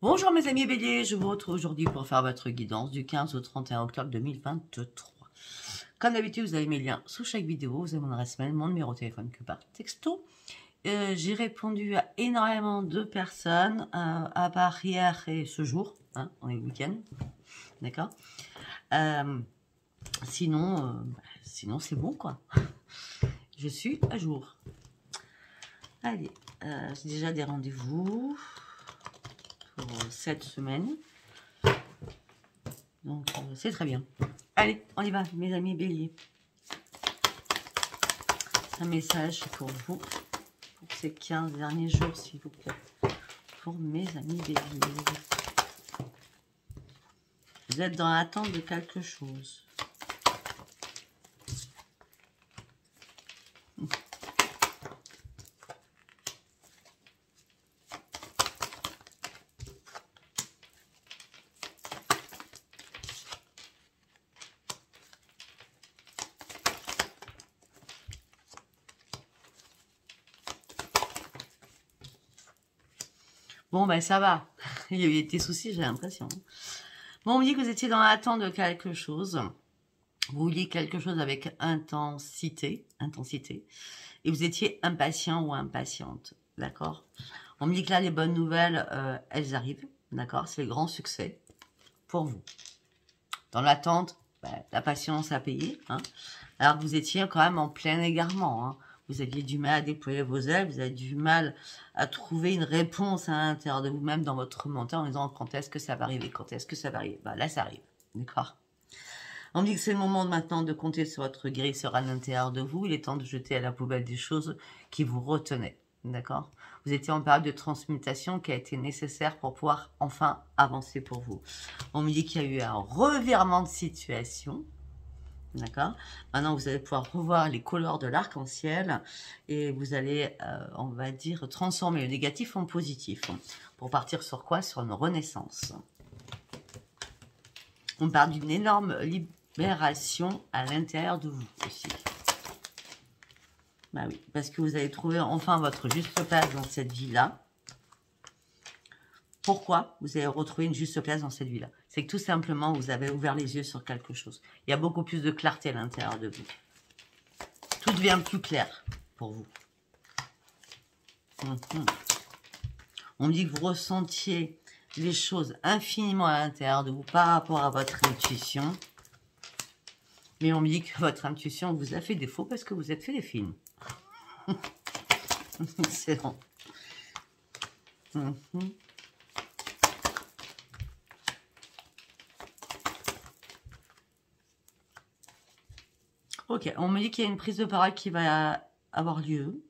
Bonjour mes amis béliers, je vous retrouve aujourd'hui pour faire votre guidance du 15 au 31 octobre 2023. Comme d'habitude, vous avez mes liens sous chaque vidéo, vous avez mon adresse mail, mon numéro de téléphone que par texto. J'ai répondu à énormément de personnes, à part hier et ce jour, hein, on est le week-end, d'accord. Sinon c'est bon quoi. Je suis à jour. Allez, j'ai déjà des rendez-vous pour cette semaine. Donc, c'est très bien. Allez, on y va, mes amis béliers. Un message pour vous, pour ces 15 derniers jours, s'il vous plaît. Pour mes amis béliers. Vous êtes dans l'attente de quelque chose. Bon, ben ça va. Il y a eu des soucis, j'ai l'impression. Bon, on me dit que vous étiez dans l'attente de quelque chose. Vous vouliez quelque chose avec intensité. Et vous étiez impatient ou impatiente. D'accord? On me dit que là, les bonnes nouvelles, elles arrivent. D'accord? C'est le grand succès pour vous. Dans l'attente, la patience à payer. Hein, alors que vous étiez quand même en plein égarement. Hein. Vous aviez du mal à déployer vos ailes, vous avez du mal à trouver une réponse à l'intérieur de vous-même dans votre mental en disant quand est-ce que ça va arriver, quand est-ce que ça va arriver. Là, ça arrive, d'accord. On me dit que c'est le moment maintenant de compter sur votre guérisseur à l'intérieur de vous. Il est temps de jeter à la poubelle des choses qui vous retenaient, d'accord. Vous étiez en période de transmutation qui a été nécessaire pour pouvoir enfin avancer pour vous. On me dit qu'il y a eu un revirement de situation. D'accord. Maintenant, vous allez pouvoir revoir les couleurs de l'arc-en-ciel et vous allez, on va dire, transformer le négatif en positif. Pour partir sur quoi? Sur une renaissance. On parle d'une énorme libération à l'intérieur de vous aussi. Bah oui, parce que vous allez trouver enfin votre juste place dans cette vie-là. Pourquoi vous allez retrouver une juste place dans cette vie-là? C'est que tout simplement, vous avez ouvert les yeux sur quelque chose. Il y a beaucoup plus de clarté à l'intérieur de vous. Tout devient plus clair pour vous. On me dit que vous ressentiez les choses infiniment à l'intérieur de vous par rapport à votre intuition. Mais on me dit que votre intuition vous a fait défaut parce que vous êtes fait des films. C'est bon. Ok, on me dit qu'il y a une prise de parole qui va avoir lieu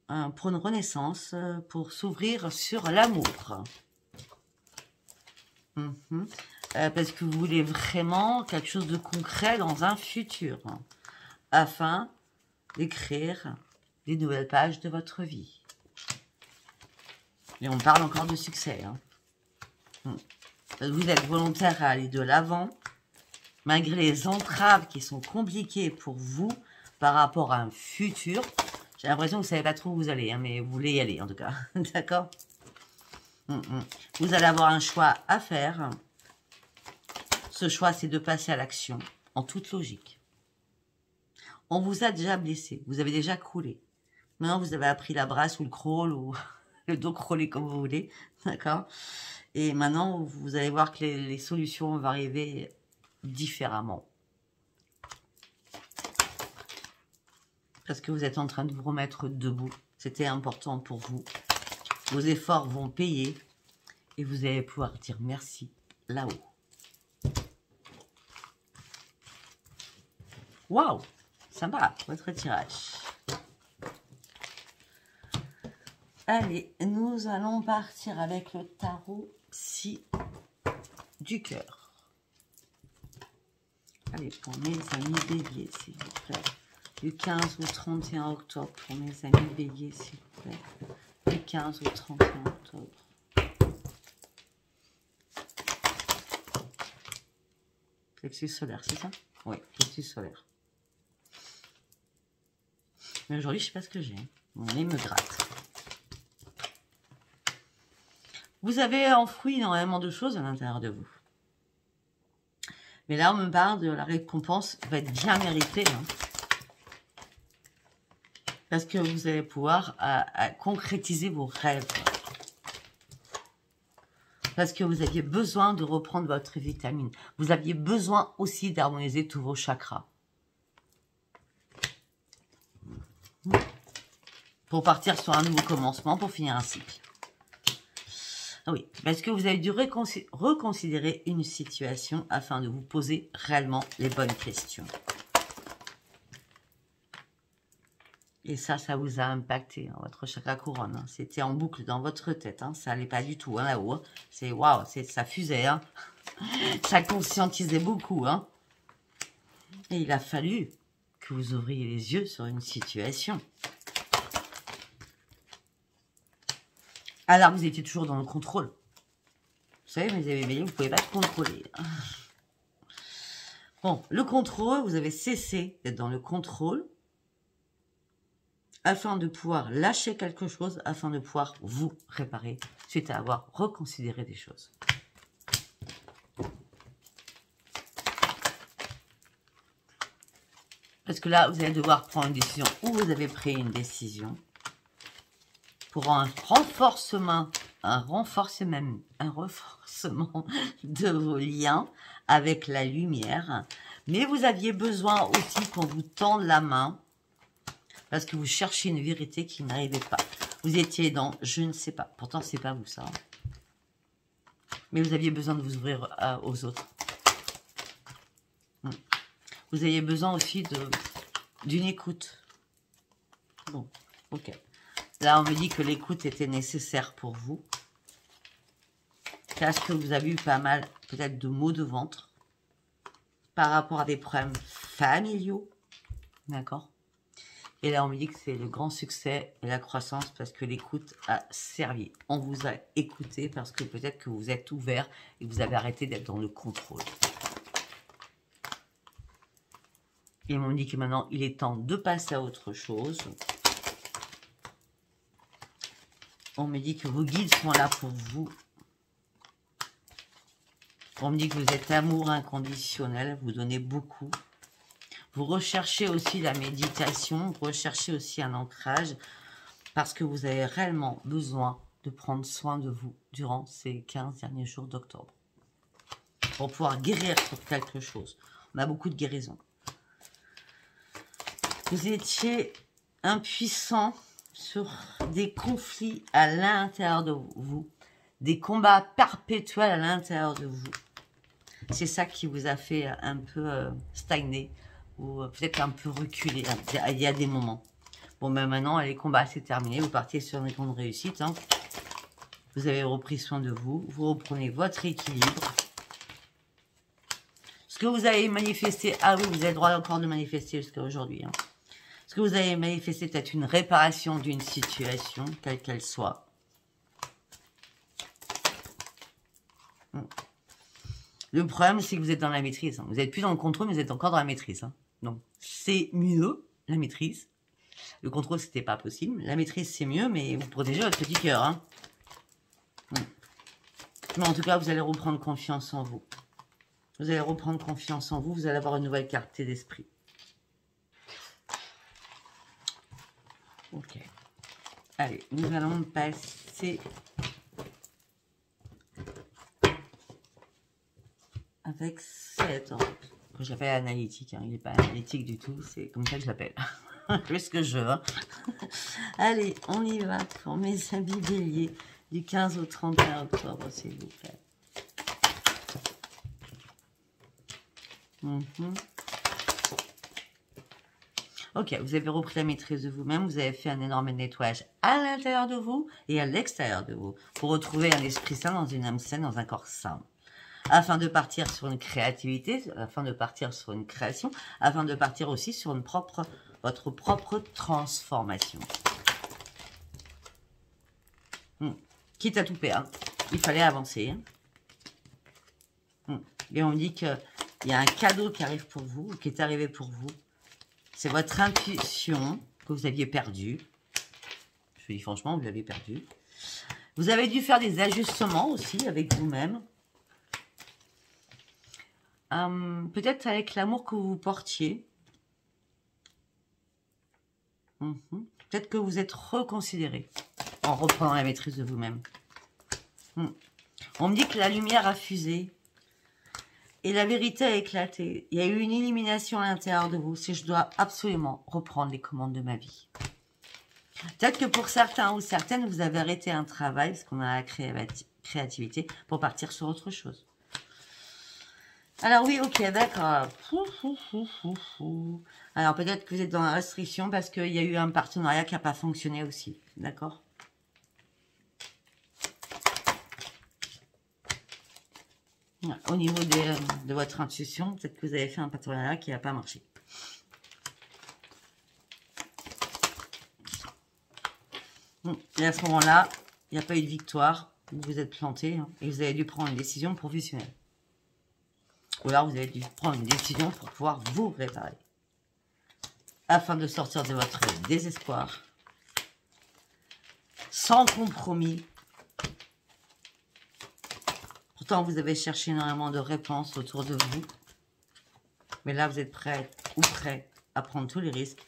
pour une renaissance, pour s'ouvrir sur l'amour. Parce que vous voulez vraiment quelque chose de concret dans un futur, afin d'écrire des nouvelles pages de votre vie. Et on parle encore de succès. Vous êtes volontaire à aller de l'avant, malgré les entraves qui sont compliquées pour vous par rapport à un futur. J'ai l'impression que vous ne savez pas trop où vous allez, mais vous voulez y aller en tout cas. D'accord? Vous allez avoir un choix à faire. Ce choix, c'est de passer à l'action en toute logique. On vous a déjà blessé, vous avez déjà coulé. Maintenant, vous avez appris la brasse ou le crawl ou le dos crawlé comme vous voulez. D'accord? Et maintenant, vous allez voir que les solutions vont arriver différemment. Parce que vous êtes en train de vous remettre debout. C'était important pour vous. Vos efforts vont payer. Et vous allez pouvoir dire merci là-haut. Waouh! Sympa, votre tirage. Allez, nous allons partir avec le tarot 6 du cœur. Allez, pour mes amis béliers, s'il vous plaît. Du 15 au 31 octobre, pour mes amis béliers, s'il vous plaît. Du 15 au 31 octobre. Plexus solaire, c'est ça? Oui, plexus solaire. Mais aujourd'hui, je ne sais pas ce que j'ai. Mon nez me gratte. Vous avez enfoui énormément de choses à l'intérieur de vous. Mais là, on me parle de la récompense qui va être bien méritée. Hein. Parce que vous allez pouvoir concrétiser vos rêves. Parce que vous aviez besoin de reprendre votre vitamine. Vous aviez besoin aussi d'harmoniser tous vos chakras. Pour partir sur un nouveau commencement, pour finir un cycle. Oui, parce que vous avez dû reconsidérer une situation afin de vous poser réellement les bonnes questions. Et ça vous a impacté, hein, votre chakra couronne. Hein. C'était en boucle dans votre tête. Hein. Ça n'allait pas du tout hein, là-haut. Hein. C'est waouh, ça fusait. Hein. Ça conscientisait beaucoup. Hein. Et il a fallu que vous ouvriez les yeux sur une situation. Alors, vous étiez toujours dans le contrôle. Vous savez, mes amis, vous ne pouvez pas se contrôler. Bon, le contrôle, vous avez cessé d'être dans le contrôle afin de pouvoir lâcher quelque chose, afin de pouvoir vous réparer suite à avoir reconsidéré des choses. Parce que là, vous allez devoir prendre une décision ou vous avez pris une décision pour un renforcement de vos liens avec la lumière. Mais vous aviez besoin aussi qu'on vous tende la main parce que vous cherchiez une vérité qui n'arrivait pas. Vous étiez dans je ne sais pas. Pourtant, c'est pas vous ça. Mais vous aviez besoin de vous ouvrir aux autres. Vous aviez besoin aussi d'une écoute. Bon, ok. Là, on me dit que l'écoute était nécessaire pour vous. Parce que vous avez eu pas mal, peut-être, de maux de ventre. Par rapport à des problèmes familiaux. D'accord? Et là, on me dit que c'est le grand succès et la croissance parce que l'écoute a servi. On vous a écouté parce que peut-être que vous êtes ouvert et vous avez arrêté d'être dans le contrôle. Et on me dit que maintenant, il est temps de passer à autre chose. On me dit que vos guides sont là pour vous. On me dit que vous êtes amour inconditionnel, vous donnez beaucoup. Vous recherchez aussi la méditation, vous recherchez aussi un ancrage parce que vous avez réellement besoin de prendre soin de vous durant ces 15 derniers jours d'octobre. Pour pouvoir guérir sur quelque chose. On a beaucoup de guérison. Vous étiez impuissant sur des conflits à l'intérieur de vous, des combats perpétuels à l'intérieur de vous. C'est ça qui vous a fait un peu stagner ou peut-être un peu reculer. Il y a des moments. Bon, mais maintenant, les combats, c'est terminé. Vous partez sur une grande réussite. Hein. Vous avez repris soin de vous. Vous reprenez votre équilibre. Ce que vous avez manifesté, ah oui, vous avez le droit encore de manifester jusqu'à aujourd'hui. Hein. Ce que vous avez manifesté, peut-être une réparation d'une situation, quelle qu'elle soit. Le problème, c'est que vous êtes dans la maîtrise. Hein. Vous n'êtes plus dans le contrôle, mais vous êtes encore dans la maîtrise. Hein. Donc, c'est mieux, la maîtrise. Le contrôle, c'était pas possible. La maîtrise, c'est mieux, mais vous protégez votre petit cœur. Hein. Mais en tout cas, vous allez reprendre confiance en vous. Vous allez reprendre confiance en vous. Vous allez avoir une nouvelle carte d'esprit. Ok. Allez, nous allons passer avec cet ordre, que j'appelle analytique. Hein. Il n'est pas analytique du tout, c'est comme ça que je l'appelle. Je fais ce que je veux. Hein. Allez, on y va pour mes amis béliers du 15 au 31 octobre, s'il vous plaît. Ok, vous avez repris la maîtrise de vous-même, vous avez fait un énorme nettoyage à l'intérieur de vous et à l'extérieur de vous pour retrouver un esprit sain dans une âme saine, dans un corps sain. Afin de partir sur une créativité, afin de partir sur une création, afin de partir aussi sur votre propre transformation. Quitte à tout perdre, il fallait avancer. Et on me dit qu'il y a un cadeau qui arrive pour vous, qui est arrivé pour vous. C'est votre intuition que vous aviez perdue. Je vous dis franchement, vous l'avez perdue. Vous avez dû faire des ajustements aussi avec vous-même. Peut-être avec l'amour que vous portiez. Peut-être que vous êtes reconsidéré en reprenant la maîtrise de vous-même. On me dit que la lumière a fusé et la vérité a éclaté. Il y a eu une illumination à l'intérieur de vous. Si je dois absolument reprendre les commandes de ma vie. Peut-être que pour certains ou certaines, vous avez arrêté un travail, parce qu'on a la créativité, pour partir sur autre chose. Alors oui, ok, d'accord. Alors peut-être que vous êtes dans la restriction parce qu'il y a eu un partenariat qui n'a pas fonctionné aussi. D'accord? Au niveau de votre intuition, peut-être que vous avez fait un partenariat qui n'a pas marché. Et à ce moment-là, il n'y a pas eu de victoire. Vous vous êtes planté et vous avez dû prendre une décision professionnelle. Ou alors vous avez dû prendre une décision pour pouvoir vous réparer. Afin de sortir de votre désespoir. Sans compromis. Pourtant, vous avez cherché énormément de réponses autour de vous. Mais là, vous êtes prêt ou prêt à prendre tous les risques.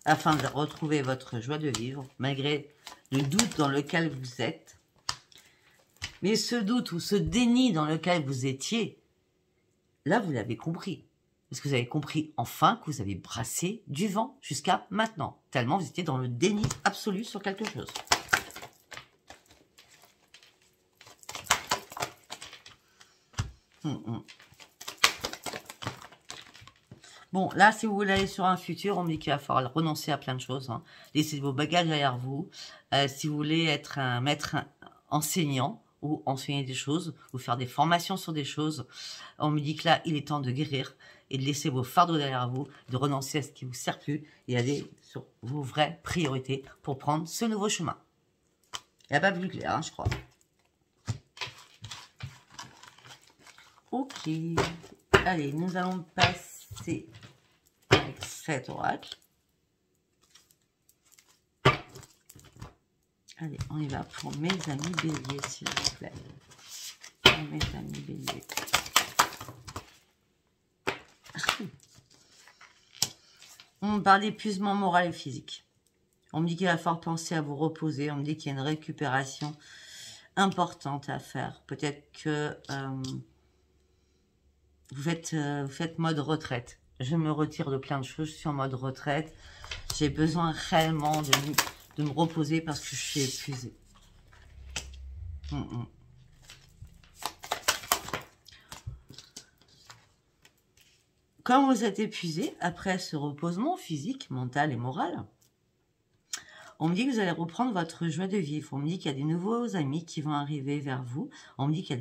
Afin de retrouver votre joie de vivre. Malgré le doute dans lequel vous êtes. Mais ce doute ou ce déni dans lequel vous étiez. Là, vous l'avez compris. Parce que vous avez compris enfin que vous avez brassé du vent jusqu'à maintenant. Tellement vous étiez dans le déni absolu sur quelque chose. Bon, là, si vous voulez aller sur un futur, on me dit qu'il va falloir renoncer à plein de choses. Laissez vos bagages derrière vous. Si vous voulez être un maître enseignant, ou enseigner des choses, ou faire des formations sur des choses. On me dit que là, il est temps de guérir et de laisser vos fardeaux derrière vous, de renoncer à ce qui ne vous sert plus et aller sur vos vraies priorités pour prendre ce nouveau chemin. Il n'y a pas plus clair, je crois. Ok. Allez, nous allons passer avec cet oracle. Allez, on y va pour mes amis béliers, s'il vous plaît. Pour mes amis béliers. On me parle d'épuisement moral et physique. On me dit qu'il va falloir penser à vous reposer. On me dit qu'il y a une récupération importante à faire. Peut-être que vous faites mode retraite. Je me retire de plein de choses. Je suis en mode retraite. J'ai besoin réellement de me reposer parce que je suis épuisée. Quand vous êtes épuisé, après ce reposement physique, mental et moral, on me dit que vous allez reprendre votre joie de vivre. On me dit qu'il y a des nouveaux amis qui vont arriver vers vous. On me dit qu'il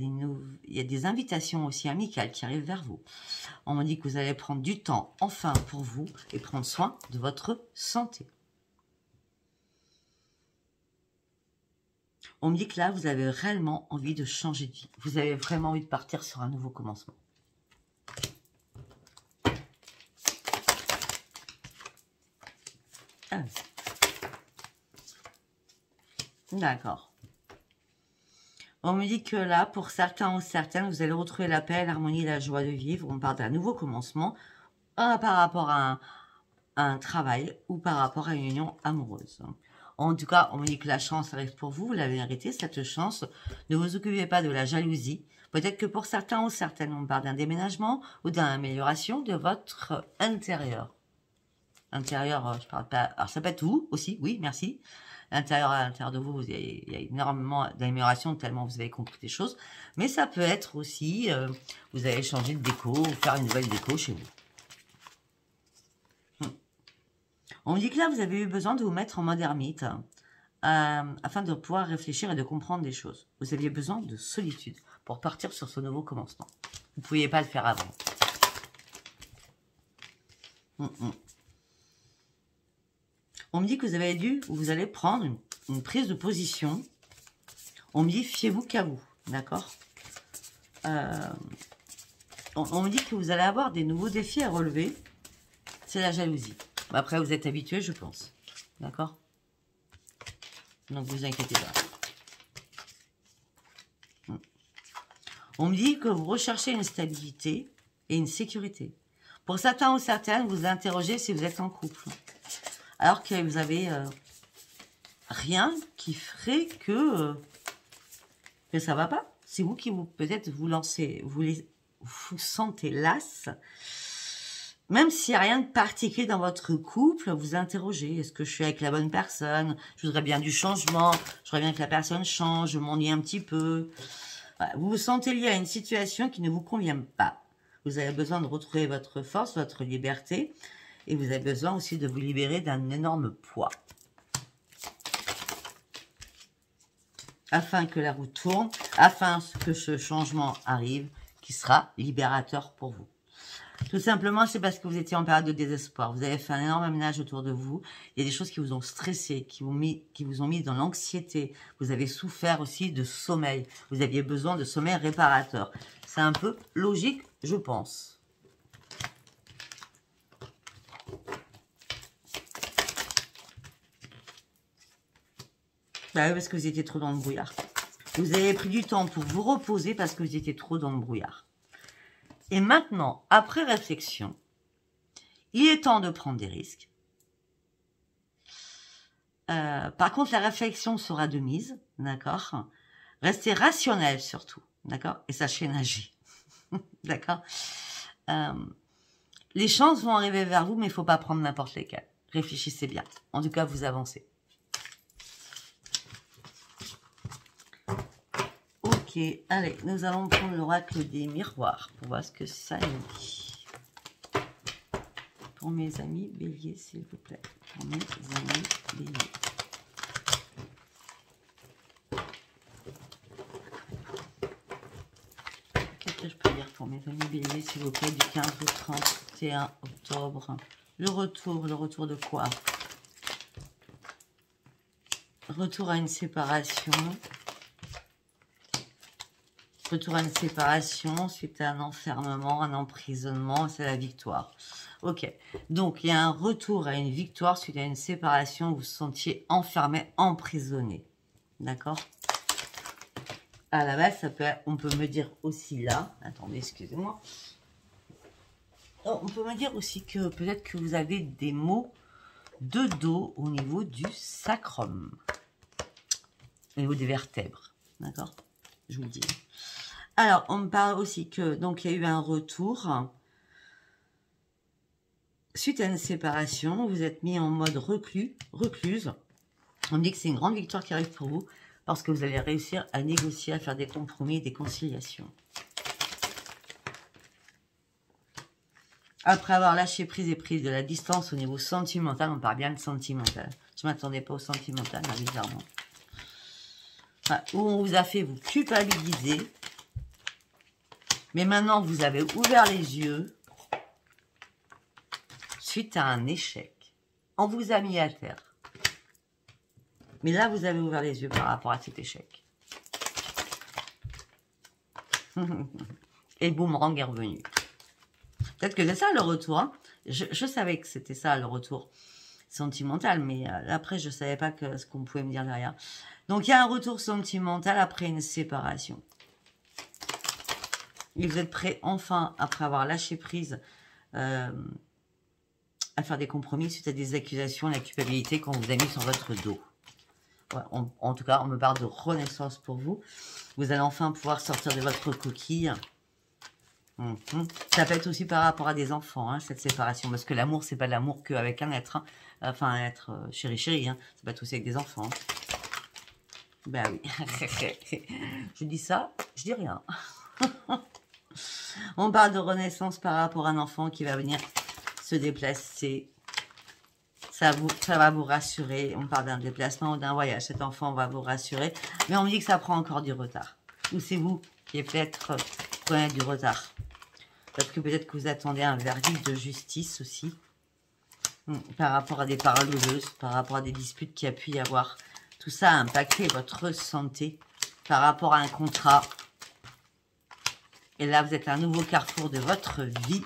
y a des invitations aussi amicales qui arrivent vers vous. On me dit que vous allez prendre du temps enfin pour vous et prendre soin de votre santé. On me dit que là, vous avez réellement envie de changer de vie. Vous avez vraiment envie de partir sur un nouveau commencement. Ah. D'accord. On me dit que là, pour certains ou certaines, vous allez retrouver la paix, l'harmonie, la joie de vivre. On parle d'un nouveau commencement par rapport à un travail ou par rapport à une union amoureuse. En tout cas, on me dit que la chance arrive pour vous. Vous l'avez mérité, cette chance. Ne vous occupez pas de la jalousie. Peut-être que pour certains ou certaines, on parle d'un déménagement ou d'une amélioration de votre intérieur. Intérieur, je parle pas... Alors, ça peut être vous aussi, oui, merci. À l'intérieur de vous, il y a énormément d'amélioration tellement vous avez compris des choses. Mais ça peut être aussi, vous allez changer de déco ou faire une nouvelle déco chez vous. On me dit que là, vous avez eu besoin de vous mettre en mode ermite afin de pouvoir réfléchir et de comprendre des choses. Vous aviez besoin de solitude pour partir sur ce nouveau commencement. Vous ne pouviez pas le faire avant. On me dit que vous allez prendre une prise de position. On me dit, fiez-vous qu'à vous. D'accord? On me dit que vous allez avoir des nouveaux défis à relever. C'est la jalousie. Après, vous êtes habitué, je pense. D'accord? Donc, vous inquiétez pas. On me dit que vous recherchez une stabilité et une sécurité. Pour certains ou certaines, vous interrogez si vous êtes en couple. Alors que vous avez rien qui ferait que ça va pas. C'est vous qui peut-être vous lancez, vous sentez las. Même s'il n'y a rien de particulier dans votre couple, vous interrogez. Est-ce que je suis avec la bonne personne? Je voudrais bien du changement. Je voudrais bien que la personne change. Je m'ennuie un petit peu. Voilà. Vous vous sentez lié à une situation qui ne vous convient pas. Vous avez besoin de retrouver votre force, votre liberté. Et vous avez besoin aussi de vous libérer d'un énorme poids. Afin que la roue tourne, afin que ce changement arrive, qui sera libérateur pour vous. Tout simplement, c'est parce que vous étiez en période de désespoir. Vous avez fait un énorme ménage autour de vous. Il y a des choses qui vous ont stressé, qui vous ont mis dans l'anxiété. Vous avez souffert aussi de sommeil. Vous aviez besoin de sommeil réparateur. C'est un peu logique, je pense. Bah oui, parce que vous étiez trop dans le brouillard. Vous avez pris du temps pour vous reposer parce que vous étiez trop dans le brouillard. Et maintenant, après réflexion, il est temps de prendre des risques. Par contre, la réflexion sera de mise, d'accord? Restez rationnel surtout, d'accord? Et sachez nager, d'accord? Les chances vont arriver vers vous, mais il ne faut pas prendre n'importe lesquelles. Réfléchissez bien. En tout cas, vous avancez. Ok, allez, nous allons prendre l'oracle des miroirs pour voir ce que ça nous dit. Pour mes amis béliers, s'il vous plaît. Pour mes amis béliers. Qu'est-ce que je peux dire pour mes amis béliers, s'il vous plaît, du 15 au 31 octobre. Le retour de quoi? Retour à une séparation. Retour à une séparation suite à un enfermement, un emprisonnement, c'est la victoire. Ok, donc il y a un retour à une victoire suite à une séparation où vous vous sentiez enfermé, emprisonné. D'accord? À la base, on peut me dire aussi là, attendez, excusez-moi. On peut me dire aussi que peut-être que vous avez des maux de dos au niveau du sacrum, au niveau des vertèbres. D'accord? Je vous le dis. Alors, on me parle aussi que, donc, il y a eu un retour. Suite à une séparation, vous êtes mis en mode recluse. On me dit que c'est une grande victoire qui arrive pour vous, parce que vous allez réussir à négocier, à faire des compromis, des conciliations. Après avoir lâché prise et pris de la distance au niveau sentimental, on parle bien de sentimental. Je ne m'attendais pas au sentimental, là, bizarrement. Enfin, où on vous a fait vous culpabiliser. Mais maintenant, vous avez ouvert les yeux suite à un échec. On vous a mis à terre. Mais là, vous avez ouvert les yeux par rapport à cet échec. Et le boomerang est revenu. Peut-être que c'est ça le retour. Hein. Je savais que c'était ça le retour sentimental. Mais après, je ne savais pas ce qu'on pouvait me dire derrière. Donc, il y a un retour sentimental après une séparation. Et vous êtes prêt enfin, après avoir lâché prise, à faire des compromis suite à des accusations, la culpabilité qu'on vous a mis sur votre dos. Ouais, en tout cas, on me parle de renaissance pour vous. Vous allez enfin pouvoir sortir de votre coquille. Ça peut être aussi par rapport à des enfants, hein, cette séparation. Parce que l'amour, c'est pas l'amour qu'avec un être. Hein. Enfin, un être chéri. Hein. Ça peut être aussi avec des enfants. Ben oui. Je dis ça, je dis rien. On parle de renaissance par rapport à un enfant qui va venir se déplacer. Ça va vous rassurer. On parle d'un déplacement ou d'un voyage. Cet enfant va vous rassurer. Mais on me dit que ça prend encore du retard. Ou c'est vous qui peut-être prenez du retard. Parce que peut-être que vous attendez un verdict de justice aussi. Par rapport à des paroles houleuses, par rapport à des disputes qu'il y a pu y avoir. Tout ça a impacté votre santé par rapport à un contrat. Et là, vous êtes à un nouveau carrefour de votre vie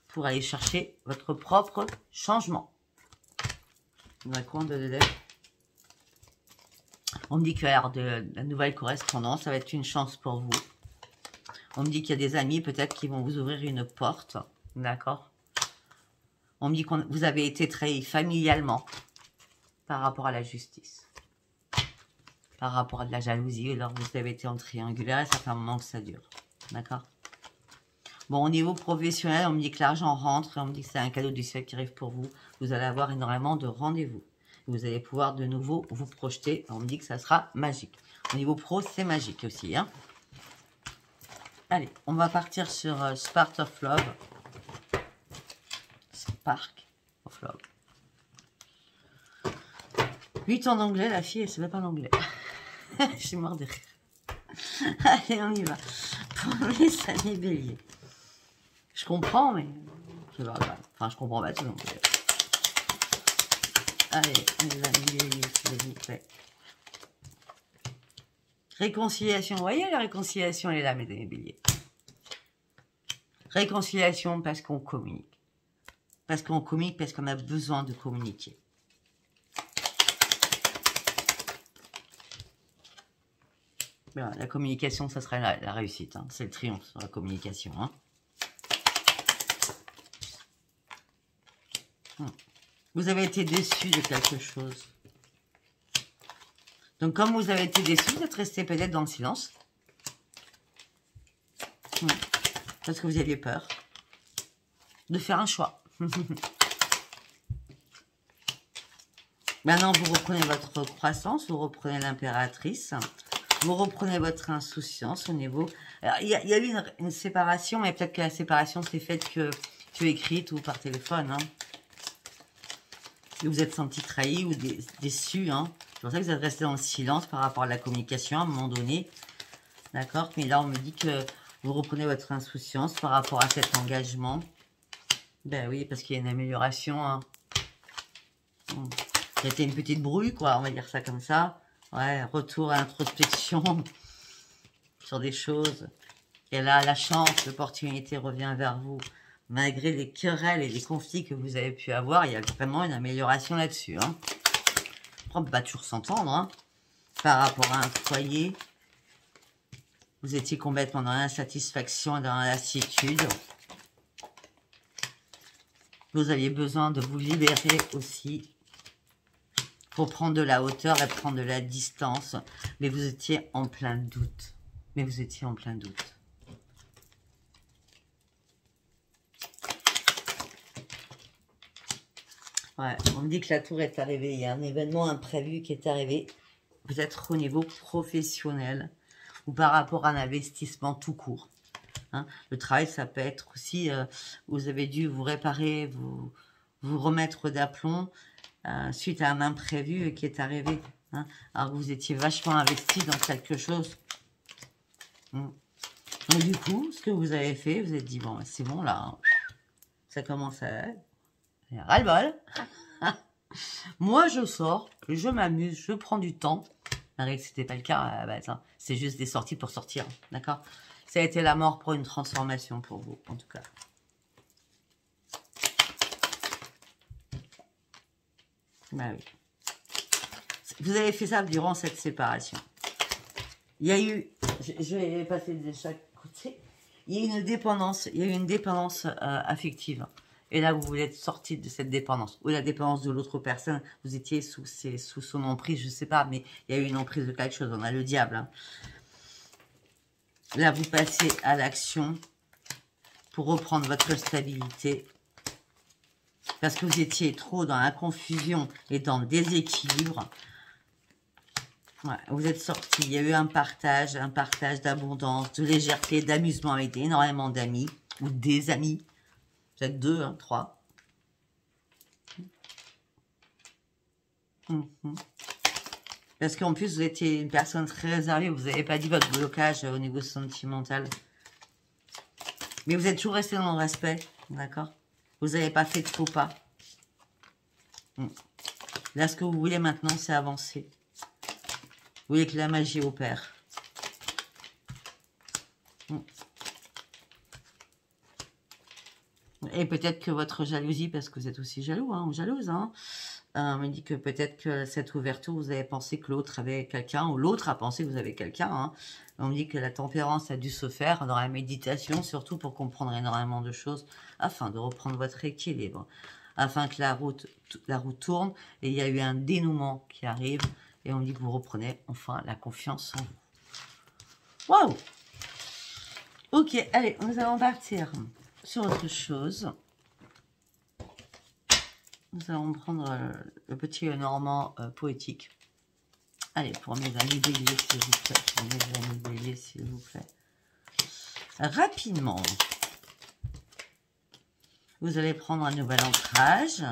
pour aller chercher votre propre changement. On a quoi de On me dit qu'il va y avoir de la nouvelle correspondance, ça va être une chance pour vous. On me dit qu'il y a des amis peut-être qui vont vous ouvrir une porte, d'accord? On me dit que vous avez été trahi familialement par rapport à la justice, par rapport à de la jalousie, alors vous avez été en triangulaire et ça fait un moment que ça dure, d'accord? Bon, au niveau professionnel, on me dit que l'argent rentre et on me dit que c'est un cadeau du ciel qui arrive pour vous. Vous allez avoir énormément de rendez-vous. Vous allez pouvoir de nouveau vous projeter. On me dit que ça sera magique. Au niveau pro, c'est magique aussi, hein. Allez, on va partir sur Spark of Love. Spark of Love. 8 ans d'anglais, la fille, elle ne sait même pas l'anglais. Je suis mort de rire. Allez, on y va. Pour les amis béliers. Je comprends, mais... Enfin, je comprends pas tout non plus. Allez, les amis béliers, s'il vous plaît. Réconciliation. Vous voyez, la réconciliation, elle est là, mes amis béliers. Réconciliation parce qu'on communique. Parce qu'on communique, parce qu'on a besoin de communiquer. Bien, la communication, ça serait la réussite. Hein. C'est le triomphe sur la communication. Hein. Vous avez été déçu de quelque chose. Donc, comme vous avez été déçu, vous êtes resté peut-être dans le silence. Parce que vous aviez peur de faire un choix. Maintenant, vous reprenez votre croissance, vous reprenez l'impératrice, vous reprenez votre insouciance au niveau... Alors, il y a eu une séparation, mais peut-être que la séparation s'est faite que tu écrite ou par téléphone. Hein. Vous vous êtes senti trahi ou déçu. Hein. C'est pour ça que vous êtes resté dans le silence par rapport à la communication à un moment donné. D'accord? Mais là, on me dit que vous reprenez votre insouciance par rapport à cet engagement. Ben oui, parce qu'il y a une amélioration. Hein. C'était une petite brouille, quoi, on va dire ça comme ça. Ouais, retour à l'introspection sur des choses. Et là, la chance, l'opportunité revient vers vous. Malgré les querelles et les conflits que vous avez pu avoir, il y a vraiment une amélioration là-dessus. Hein. On ne peut pas toujours s'entendre. Hein. Par rapport à un foyer, vous étiez complètement dans l'insatisfaction et dans la lassitude. Vous aviez besoin de vous libérer aussi pour prendre de la hauteur et prendre de la distance. Mais vous étiez en plein doute. Mais vous étiez en plein doute. Ouais, on me dit que la tour est arrivée. Il y a un événement imprévu qui est arrivé. Peut-être au niveau professionnel ou par rapport à un investissement tout court. Hein. Le travail, ça peut être aussi, vous avez dû vous réparer, vous remettre d'aplomb suite à un imprévu qui est arrivé. Hein. Alors vous étiez vachement investi dans quelque chose. Donc du coup, ce que vous avez fait, vous êtes dit, bon, c'est bon là, hein. Ça commence à... ras-le-bol. Moi, je sors, je m'amuse, je prends du temps. Malgré que ce n'était pas le cas à la base. Hein. C'est juste des sorties pour sortir. D'accord? Ça a été la mort pour une transformation pour vous, en tout cas. Bah oui. Vous avez fait ça durant cette séparation. Il y a eu... Je vais passer de chaque côté. Il y a eu une dépendance. Il y a eu une dépendance affective. Et là, vous voulez être sorti de cette dépendance. Ou la dépendance de l'autre personne. Vous étiez sous son emprise, je ne sais pas. Mais il y a eu une emprise de quelque chose. On a le diable. Hein. Là, vous passez à l'action pour reprendre votre stabilité. Parce que vous étiez trop dans la confusion et dans le déséquilibre. Ouais, vous êtes sorti. Il y a eu un partage d'abondance, de légèreté, d'amusement avec énormément d'amis. Ou des amis. Vous êtes 2, hein, 3. Parce qu'en plus, vous étiez une personne très réservée. Vous n'avez pas dit votre blocage au niveau sentimental. Mais vous êtes toujours resté dans le respect. D'accord? Vous n'avez pas fait de faux pas. Là, ce que vous voulez maintenant, c'est avancer. Vous voulez que la magie opère. Et peut-être que votre jalousie, parce que vous êtes aussi jaloux, hein, ou jalouse, hein, On me dit que peut-être que cette ouverture, vous avez pensé que l'autre avait quelqu'un, ou l'autre a pensé que vous avez quelqu'un. Hein. On me dit que la tempérance a dû se faire dans la méditation, surtout pour comprendre énormément de choses, afin de reprendre votre équilibre, afin que la route tourne, et il y a eu un dénouement qui arrive, et on me dit que vous reprenez enfin la confiance en vous. Waouh! Ok, allez, nous allons partir sur autre chose. Nous allons prendre le petit Normand poétique. Allez, pour mes amis béliers, s'il vous plaît. Pour mes amis béliers, s'il vous plaît. Rapidement. Vous allez prendre un nouvel ancrage.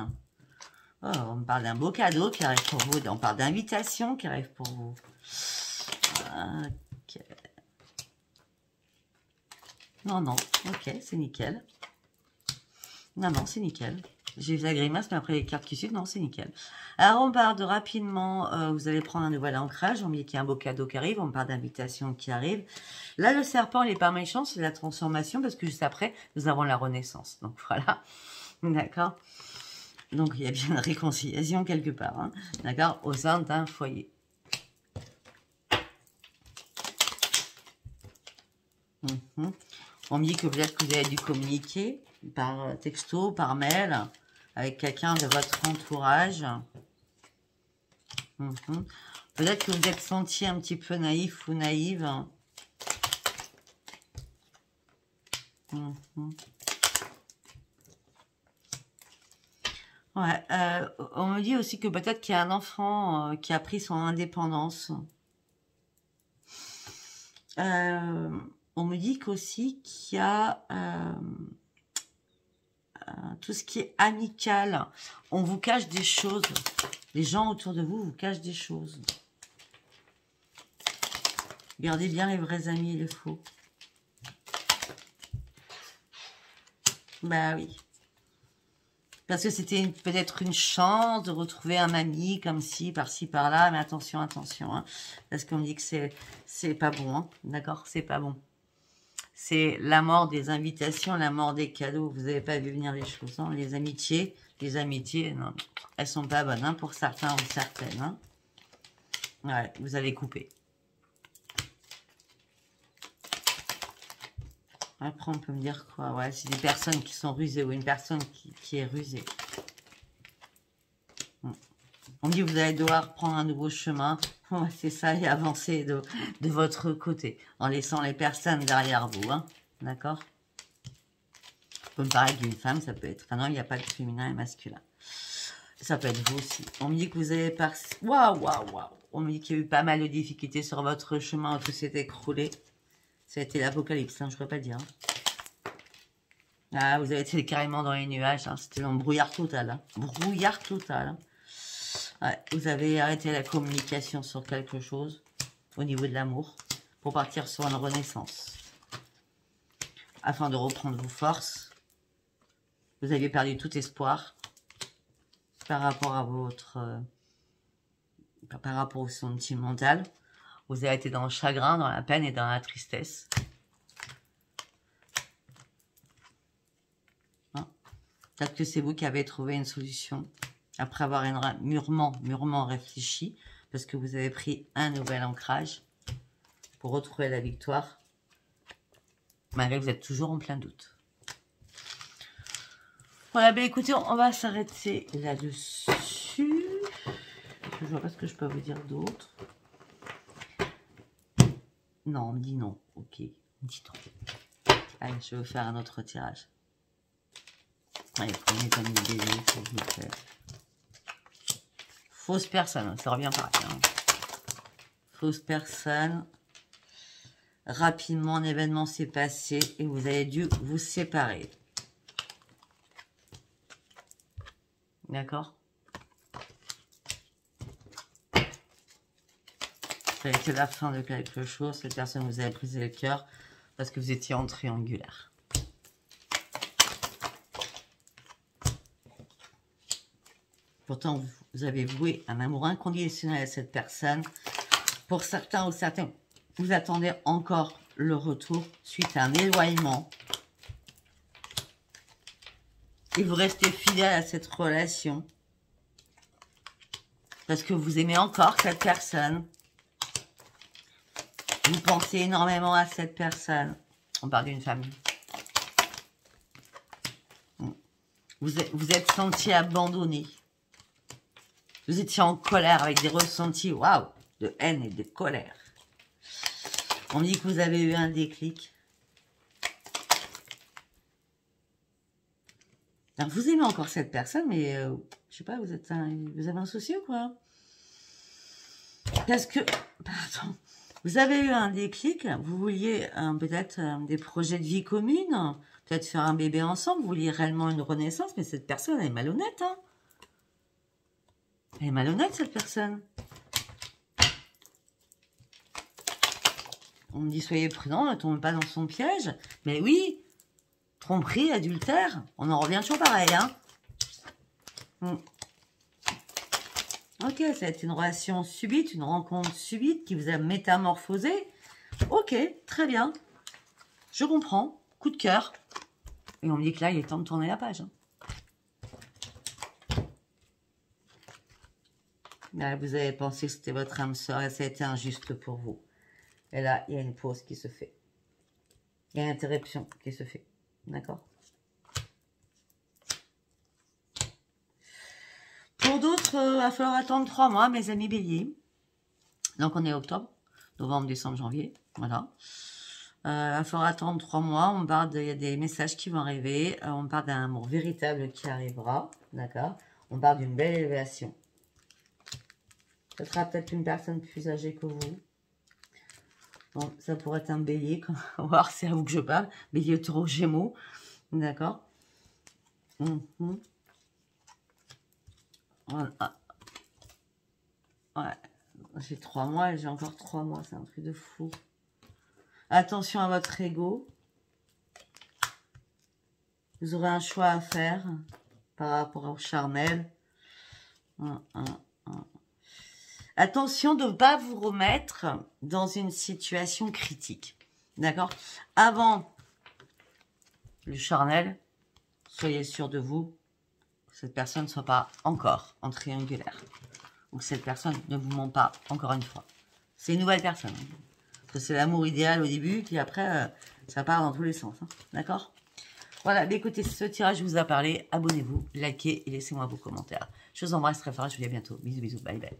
Oh, on me parle d'un beau cadeau qui arrive pour vous. On parle d'invitation qui arrive pour vous. Ok. Non, non. Ok, c'est nickel. Non, non, c'est nickel. J'ai vu la grimace, mais après les cartes qui suivent, non, c'est nickel. Alors, on part de rapidement, vous allez prendre un nouvel ancrage. On me dit qu'il y a un beau cadeau qui arrive. On me parle d'invitation qui arrive. Là, le serpent, il n'est pas méchant, c'est la transformation, parce que juste après, nous avons la renaissance. Donc, voilà. D'accord. Donc, il y a bien une réconciliation quelque part. Hein. D'accord. Au sein d'un foyer. On me dit que peut-être que vous avez dû communiquer par texto, par mail, avec quelqu'un de votre entourage. Peut-être que vous êtes senti un petit peu naïf ou naïve. Ouais, on me dit aussi que peut-être qu'il y a un enfant qui a pris son indépendance. On me dit qu'aussi qu'il y a tout ce qui est amical. On vous cache des choses. Les gens autour de vous vous cachent des choses. Gardez bien les vrais amis et les faux. Bah oui. Parce que c'était peut-être une chance de retrouver un ami comme ci, par-ci, par-là. Mais attention, attention. Hein, parce qu'on me dit que c'est pas bon. Hein, d'accord, c'est pas bon. C'est la mort des invitations, la mort des cadeaux. Vous n'avez pas vu venir les choses. Hein. Les amitiés, non, elles sont pas bonnes hein, pour certains ou certaines. Hein. Ouais, vous allez couper. Après, on peut me dire quoi? Ouais, c'est des personnes qui sont rusées ou une personne qui est rusée. On dit que vous allez devoir prendre un nouveau chemin. Ouais, c'est ça, et avancer de votre côté, en laissant les personnes derrière vous. Hein. D'accord? On peut me parler d'une femme, ça peut être... Enfin non, il n'y a pas de féminin et masculin. Ça peut être vous aussi. On me dit que vous avez... Waouh, waouh, waouh. On me dit qu'il y a eu pas mal de difficultés sur votre chemin, où tout s'est écroulé. Ça a été l'apocalypse, hein, je ne pourrais pas dire. Hein. Ah, vous avez été carrément dans les nuages. Hein. C'était l'embrouillard total. Hein. Brouillard total. Hein. Ouais, vous avez arrêté la communication sur quelque chose au niveau de l'amour pour partir sur une renaissance. Afin de reprendre vos forces. Vous aviez perdu tout espoir par rapport à votre... par rapport au sentimental. Vous avez été dans le chagrin, dans la peine et dans la tristesse. Hein? Peut-être que c'est vous qui avez trouvé une solution après avoir mûrement réfléchi, parce que vous avez pris un nouvel ancrage pour retrouver la victoire, malgré que vous êtes toujours en plein doute. Voilà, ben écoutez, on va s'arrêter là-dessus. Je vois pas ce que je peux vous dire d'autre. Non, on me dit non. Ok, on me dit non. Allez, je vais vous faire un autre tirage. Allez, prenez comme une bélier, s'il vous plaît. Fausse personne, ça revient pareil. Hein. Fausse personne. Rapidement, un événement s'est passé et vous avez dû vous séparer. D'accord? Ça a été la fin de quelque chose. Cette personne vous a brisé le cœur parce que vous étiez en triangulaire. Pourtant, vous avez voué un amour inconditionnel à cette personne. Pour certains ou certaines, vous attendez encore le retour suite à un éloignement. Et vous restez fidèle à cette relation. Parce que vous aimez encore cette personne. Vous pensez énormément à cette personne. On parle d'une famille. Vous êtes senti abandonné. Vous étiez en colère avec des ressentis, waouh, de haine et de colère. On dit que vous avez eu un déclic. Alors, vous aimez encore cette personne, mais je sais pas, vous avez un souci ou quoi? Parce que, pardon, vous avez eu un déclic, vous vouliez peut-être des projets de vie commune, peut-être faire un bébé ensemble, vous vouliez réellement une renaissance, mais cette personne, elle est malhonnête, hein. Elle est malhonnête, cette personne. On me dit, soyez prudent, ne tombez pas dans son piège. Mais oui, tromperie, adultère, on en revient toujours pareil, hein. Ok, ça a été une relation subite, une rencontre subite qui vous a métamorphosé. Ok, très bien. Je comprends. Coup de cœur. Et on me dit que là, il est temps de tourner la page. Hein. Là, vous avez pensé que c'était votre âme sœur et ça a été injuste pour vous. Et là, il y a une pause qui se fait. Il y a une interruption qui se fait. D'accord? Pour d'autres, il va falloir attendre 3 mois, mes amis béliers. Donc, on est octobre, novembre, décembre, janvier. Voilà. Il va falloir attendre 3 mois. On parle il y a des messages qui vont arriver. On parle d'un amour véritable qui arrivera. D'accord? On parle d'une belle élévation. Ce sera peut-être une personne plus âgée que vous. Bon, ça pourrait être un bélier. On va voir, c'est à vous que je parle. Bélier, taureau, gémeaux. D'accord? Voilà. Ouais. J'ai 3 mois et j'ai encore 3 mois. C'est un truc de fou. Attention à votre ego. Vous aurez un choix à faire par rapport au charnel. Attention de ne pas vous remettre dans une situation critique. D'accord? Avant le charnel, soyez sûr de vous que cette personne ne soit pas encore en triangulaire. Ou que cette personne ne vous ment pas encore une fois. C'est une nouvelle personne. Parce que c'est l'amour idéal au début, puis après, ça part dans tous les sens. Hein. D'accord? Voilà, écoutez, ce tirage vous a parlé. Abonnez-vous, likez et laissez-moi vos commentaires. Je vous embrasse très fort, je vous dis à bientôt. Bisous, bisous, bye bye.